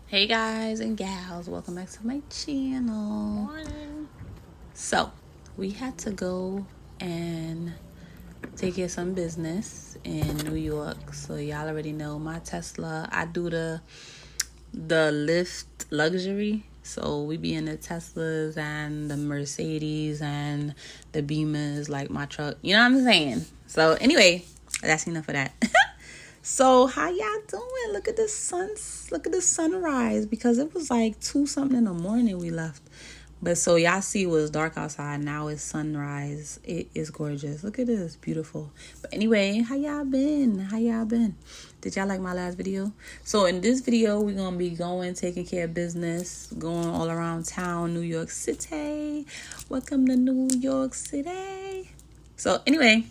Hey guys and gals, welcome back to my channel. Morning. So we had to go and take care of some business in New York. So y'all already know my Tesla. I do the Lyft luxury. So we be in the Teslas and the Mercedes and the Beamers, like my truck. You know what I'm saying? So anyway, that's enough of that. So how y'all doing? Look at the sunrise, because it was like 2 something in the morning we left. But so y'all see it was dark outside. Now it's sunrise. It is gorgeous. Look at this. Beautiful. But anyway, how y'all been? Did y'all like my last video? So in this video, we're going to be taking care of business, going all around town, New York City. Welcome to New York City. So anyway,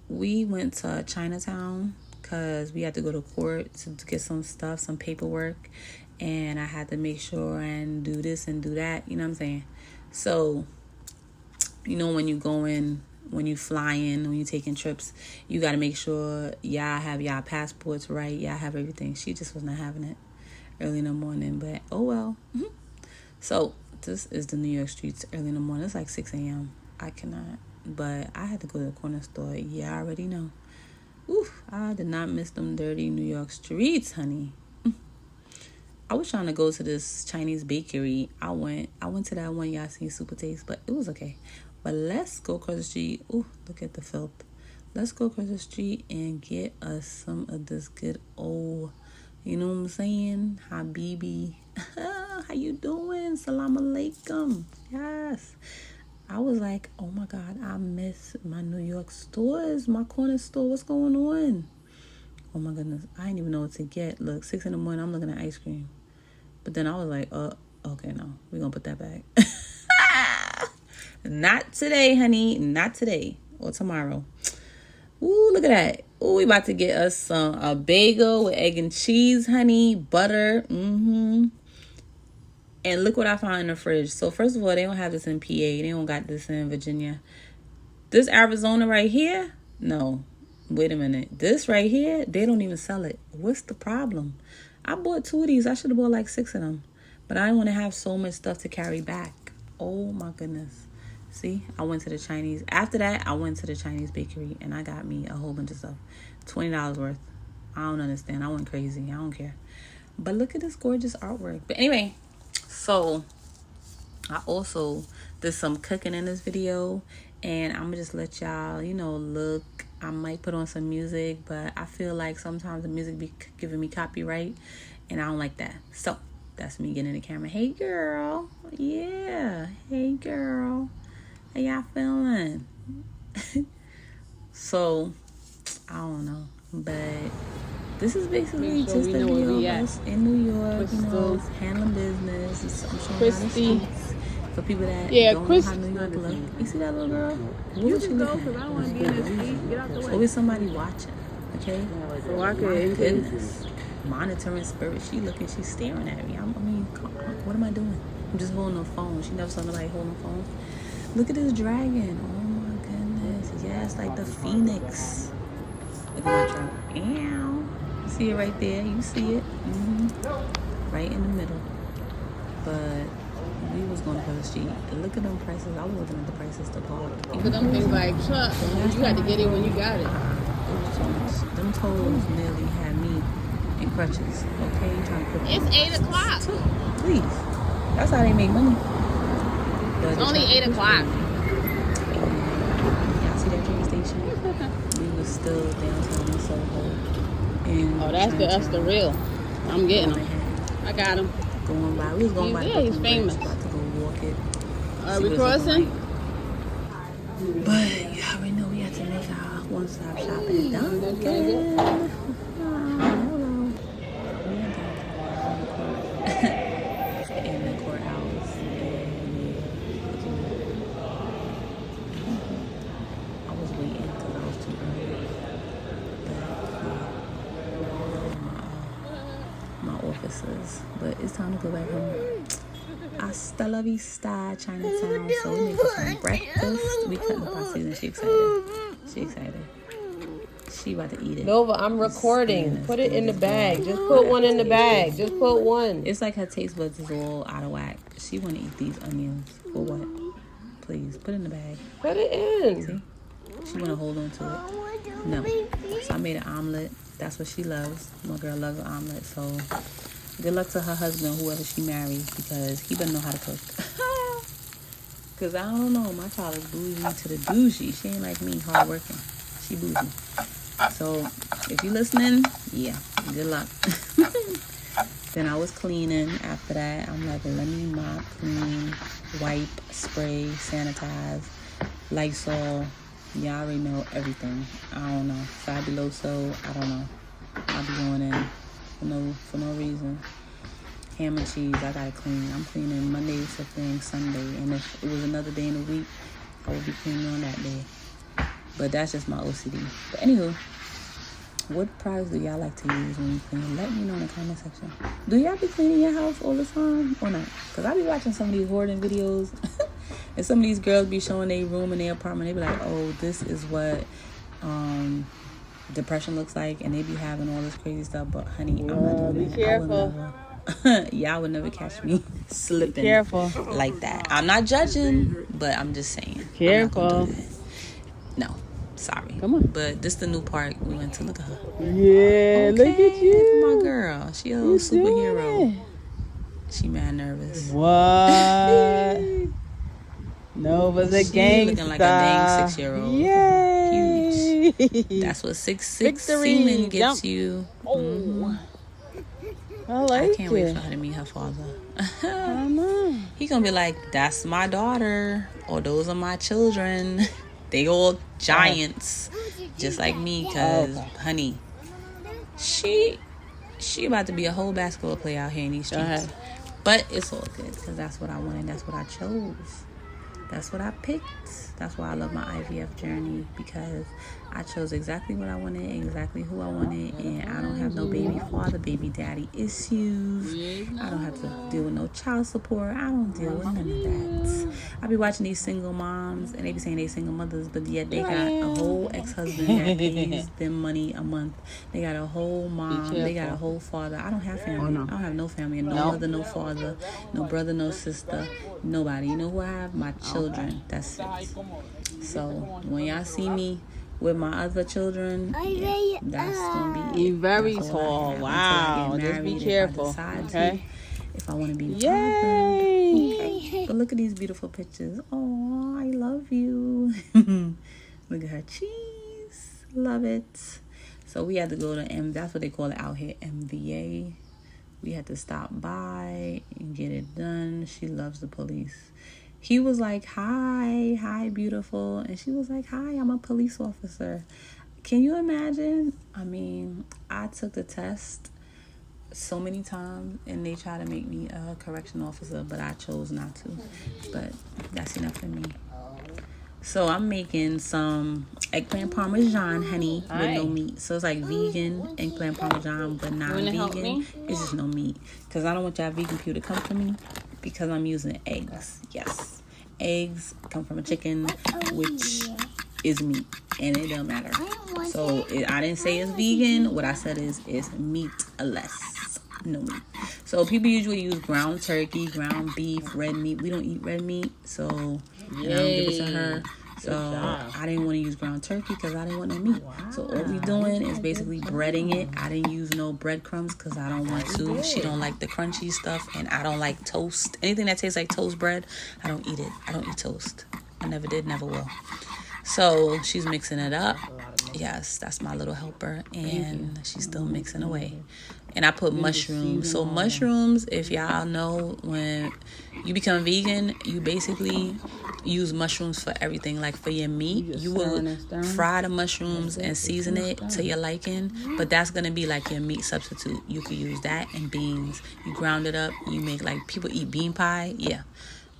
we went to Chinatown because we had to go to court to get some stuff, some paperwork. And I had to make sure and do this and do that. You know what I'm saying? So, you know, when you flying, when you taking trips, you got to make sure y'all have y'all passports right. Y'all have everything. She just was not having it early in the morning. But, oh well. So, this is the New York streets early in the morning. It's like 6 a.m. I cannot. But I had to go to the corner store. Yeah, I already know. Oof, I did not miss them dirty New York streets, honey. I was trying to go to this Chinese bakery. I went to that one y'all seen, Super Taste, but it was okay. But let's go across the street. Ooh, look at the filth. Let's go across the street and get us some of this good old, you know what I'm saying? Habibi. How you doing? Salam alaikum. Yes. I was like, oh my God, I miss my New York stores, my corner store. What's going on? Oh my goodness. I didn't even know what to get. Look, 6 in the morning, I'm looking at ice cream. But then I was like, okay, no, we're going to put that back. Not today, honey. Not today or tomorrow. Ooh, look at that. Ooh, we about to get us a bagel with egg and cheese, honey, butter. And look what I found in the fridge. So first of all, they don't have this in PA. They don't got this in Virginia. This Arizona right here? No. Wait a minute. This right here, they don't even sell it. What's the problem? I bought 2 of these. I should have bought like 6 of them. But I didn't want to have so much stuff to carry back. Oh my goodness. See, I went to the Chinese. After that, I went to the Chinese bakery and I got me a whole bunch of stuff. $20 worth. I don't understand. I went crazy. I don't care. But look at this gorgeous artwork. But anyway, so I also did some cooking in this video, and I'm gonna just let y'all, look. I might put on some music, but I feel like sometimes the music be giving me copyright, and I don't like that. So that's me getting in the camera. Hey girl. Yeah. Hey girl. How y'all feeling? So I don't know, but this is basically just a video of us in New York, handling business. I'm showing y'all the streets for people that don't know how New York look. You see that little girl? What was she looking at? Always somebody watching, okay? My goodness. Monitoring spirit. She's staring at me. What am I doing? I'm just holding the phone. She never saw nobody holding the phone. Look at this dragon. Oh my goodness. Yes, like the phoenix. Look at my truck. Ow. See it right there. You see it. Right in the middle. But we was going to the street. Look at them prices. I was looking at the prices to park. Look at them things like, Chuck, you got to get it when you got it. Them tolls nearly had me in crutches. Okay? Trying to put it's 8 o'clock. Please. That's how they make money. It's only 8 o'clock. Y'all see that train station? We was still downtown in Soho. And that's the real. I'm getting them. I got them. Going by. We was going by. He's famous. About to go walk it. Are we crossing? But you already know we had to make our one-stop shopping done again. Hello. In the courthouse. I was waiting because I was too early. My officers, but it's time to go back home. Hasta la vista, Chinatown. So we made some breakfast. We cut the pasta and she excited. She about to eat it. Nova, I'm recording. Put it in the bag. Just put one in the bag. Just put one. It's like her taste buds is all out of whack. She want to eat these onions. For what? Please, put it in the bag. Put it in. See? She want to hold on to it. No. So I made an omelet. That's what she loves. My girl loves an omelet. So good luck to her husband, whoever she married, because he doesn't know how to cook. Because I don't know. My child is bougie to the bougie. She ain't like me, hardworking. She bougie. So if you listening, yeah, good luck. Then I was cleaning after that. I'm like, let me mop, clean, wipe, spray, sanitize, Lysol. Y'all already know everything. I don't know. Fabuloso, I don't know. I'll be going in for no reason. Ham and cheese, I gotta clean. I'm cleaning Monday to Sunday. And if it was another day in the week, I would be cleaning on that day. But that's just my OCD. But anywho, what products do y'all like to use when you clean? Let me know in the comment section. Do y'all be cleaning your house all the time or not? Because I be watching some of these hoarding videos. And some of these girls be showing their room and their apartment. They be like, oh, this is what depression looks like. And they be having all this crazy stuff. But honey, I'm not doing be that. careful. Y'all would never catch me slipping Careful. like that. I'm not judging, but I'm just saying. Careful. No, sorry. Come on. But this the new park we went to. Look at her. Yeah, Okay, look at you. my girl. She a little superhero. She mad nervous. What? Nova's a gangsta. Looking like a dang 6-year-old. Yay. Huge. That's what 6'6" semen gets Jump. you. Oh. I can't wait for her to meet her father. I know. He gonna be like, that's my daughter, or those are my children. They all giants, just like me. Cause honey, she about to be a whole basketball player out here in these streets. But it's all good, because that's what I wanted. That's what I chose. That's what I picked. That's why I love my IVF journey, because I chose exactly what I wanted, exactly who I wanted, and I don't have no baby father, baby daddy issues. I don't have to deal with no child support. I don't deal with none of that. I be watching these single moms, and they be saying they single mothers, but yet they got a whole ex-husband that pays them money a month. They got a whole mom. They got a whole father. I don't have family. I don't have no family. No mother, no father, no brother, no sister, nobody. You know who I have? My children. That's it. So when y'all see me with my other children, yeah, that's gonna be it. You're very that's tall. Wow. Just be careful. Okay. If I want to be Yay. bothered. Okay. But look at these beautiful pictures. Oh, I love you. Look at her cheese. Love it. So we had to go to that's what they call it out here, MVA. We had to stop by and get it done. She loves the police. He was like, hi, beautiful. And she was like, hi, I'm a police officer. Can you imagine? I mean, I took the test so many times, and they tried to make me a correction officer, but I chose not to. But that's enough for me. So I'm making some eggplant parmesan, honey, with no meat. So it's like vegan eggplant parmesan, but not vegan. It's just no meat. Because I don't want y'all vegan people to come for me, because I'm using eggs. Yes. Eggs come from a chicken, which is meat. And it don't matter. So I didn't say it's vegan. What I said is it's meatless. No meat. So people usually use ground turkey, ground beef, red meat. We don't eat red meat. So I don't give it to her. So I didn't want to use ground turkey because I didn't want no meat. Wow. So all we doing is basically breading it. I didn't use no breadcrumbs because I don't want to. She don't like the crunchy stuff, and I don't like toast. Anything that tastes like toast bread, I don't eat it. I don't eat toast. I never did, never will. So she's mixing it up. Yes, that's my little helper, and she's still mixing away. And I put mushrooms. So mushrooms, if y'all know, when you become vegan, you basically use mushrooms for everything. Like for your meat, you will fry the mushrooms and season it to your liking. But that's going to be like your meat substitute. You could use that and beans. You ground it up. You make, like, people eat bean pie. Yeah.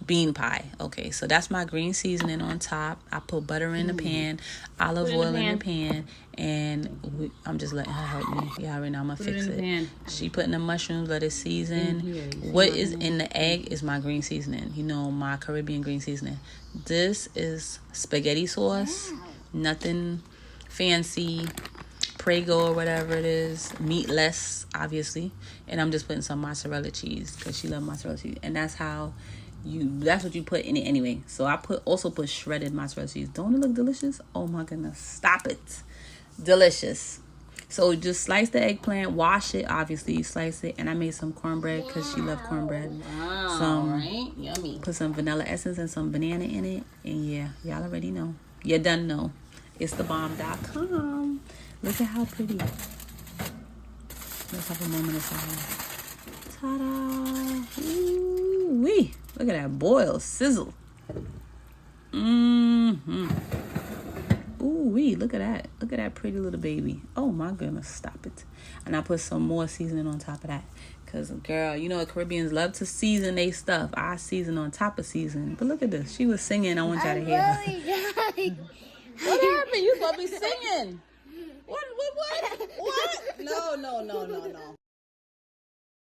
Bean pie. Okay, so that's my green seasoning on top. I put butter in the pan, olive oil in the pan, and I'm just letting her help me. Yeah, right now I'm gonna fix it. She putting the mushrooms, let it season. What is in the egg is my green seasoning. You know, my Caribbean green seasoning. This is spaghetti sauce. Nothing fancy. Prego or whatever it is. Meatless, obviously. And I'm just putting some mozzarella cheese because she loves mozzarella cheese. And that's what you put in it anyway. So I also put shredded mozzarella cheese. Don't it look delicious? Oh my goodness. Stop it. Delicious. So just slice the eggplant, wash it, obviously, you slice it, and I made some cornbread because she loved cornbread. Wow, right? Yummy. Put some vanilla essence and some banana in it, and yeah, y'all already know. You done know. It's thebomb.com. Look at how pretty. Let's have a moment of silence. Ta-da! Ooh-wee! Look at that boil, sizzle. Ooh-wee, look at that. Look at that pretty little baby. Oh my goodness, stop it. And I put some more seasoning on top of that. Because, girl, you know the Caribbeans love to season their stuff. I season on top of season. But look at this. She was singing. I want y'all to hear her. What happened? You supposed to be singing. What? No.